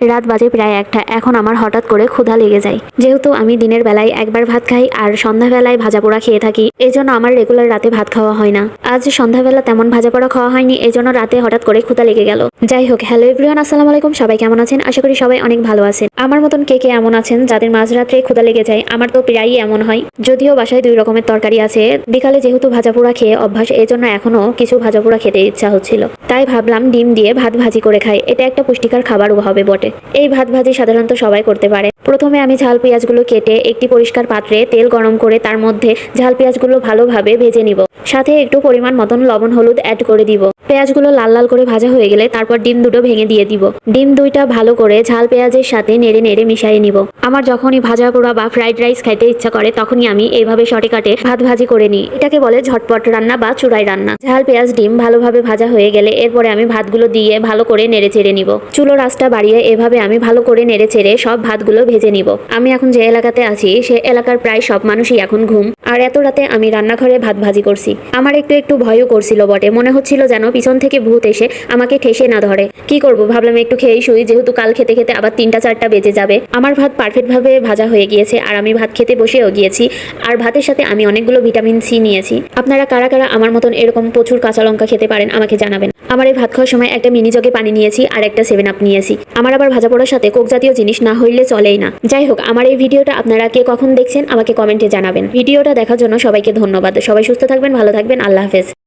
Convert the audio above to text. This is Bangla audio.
রাত বাজে প্রায় 1টা। এখন আমার হঠাৎ করে ক্ষুধা লেগে যায়। যেহেতু আমি দিনের বেলায় একবার ভাত খাই আর সন্ধ্যাবেলায় ভাজাপোড়া খেয়ে থাকি, এজন্য আমার রেগুলার রাতে ভাত খাওয়া হয় না। আজ সন্ধ্যাবেলা তেমন ভাজাপোড়া খাওয়া হয়নি, এজন্য রাতে হঠাৎ করে ক্ষুধা লেগে গেল। যাই হোক, হ্যালো এভরিওয়ান, আসসালামু আলাইকুম। সবাই কেমন আছেন? আশা করি সবাই অনেক ভালো আছেন। আমার মতন কে কে এমন আছেন যাদের মাঝরাত্রে ক্ষুধা লেগে যায়? আমার তো প্রায়ই এমন হয়। যদিও বাসায় 2 রকমের তরকারি আছে, বিকালে যেহেতু ভাজাপোড়া খেয়ে অভ্যাস, এজন্য এখনো কিছু ভাজাপোড়া খেতে ইচ্ছা হচ্ছিল। তাই ভাবলাম ডিম দিয়ে ভাত ভাজি করে খাই, এটা একটা পুষ্টিকর খাবারও হবে বটে। এই ভাত ভাজি সাধারণত সবাই করতে পারে। প্রথমে আমি ঝাল পেঁয়াজগুলো কেটে একটি পরিষ্কার পাত্রে তেল গরম করে তার মধ্যে ঝাল পেঁয়াজগুলো ভালোভাবে ভেজে নিব। সাথে একটু পরিমাণ মতন লবণ হলুদ অ্যাড করে দিব। পেঁয়াজগুলো লাল লাল করে ভাজা হয়ে গেলে তারপর ডিম দুটো ভেঙে দিয়ে দিব। ডিম দুইটা ভালো করে ঝাল পেঁয়াজের সাথে নেড়ে নেড়ে মিশিয়ে নিব। আমার যখনই ভাজা পোড়া বা ফ্রাইড রাইস খাইতে ইচ্ছা করে তখনই আমি এইভাবে শর্টকাটে ভাত ভাজি করে নিই। এটাকে বলে ঝটপট রান্না বা চুড়াই রান্না। ঝাল পেঁয়াজ ডিম ভালোভাবে ভাজা হয়ে গেলে এরপরে আমি ভাতগুলো দিয়ে ভালো করে নেড়ে চেড়ে নিব। চুলোর আঁচটা বাড়িয়ে এভাবে আমি ভালো করে নেড়ে চেড়ে সব ভাতগুলো ভেজে নিব। আমি এখন যে এলাকাতে আছি সে এলাকার প্রায় সব মানুষই এখন ঘুম, আর এত রাতে আমি রান্নাঘরে ভাত ভাজি করছি। আমার একটু একটু ভয়ও করছিল বটে, মনে হচ্ছিল যেন পিছন থেকে ভূত এসে আমাকে ঠেসে না ধরে। কি করব, ভাবলাম একটু খেয়েই শুই, যেহেতু কাল খেতে খেতে আবার 3টা 4টা বেজে যাবে। আমার ভাত পারফেক্ট ভাবে ভাজা হয়ে গিয়েছে আর আমি ভাত খেতে বসেও গিয়েছি। আর ভাতের সাথে আমি অনেকগুলো ভিটামিন সি নিয়েছি। আপনারা কারা কারা আমার মতন এরকম প্রচুর কাঁচা লঙ্কা খেতে পারেন আমাকে জানাবেন। আমার এই ভাত খাওয়ার সময় একটা মিনি জগে পানি নিয়েছি আর একটা 7 আপ নিয়েছি। আমার আবার ভাজা পোড়ার সাথে কোক জাতীয় জিনিস না হইলে চলেই না। যাই হোক, আমার এই ভিডিওটা আপনারা কে কখন দেখছেন আমাকে কমেন্টে জানাবেন। ভিডিওটা দেখার জন্য সবাইকে ধন্যবাদ। সবাই সুস্থ থাকবেন, ভালো থাকবেন, আল্লাহ হাফেজ।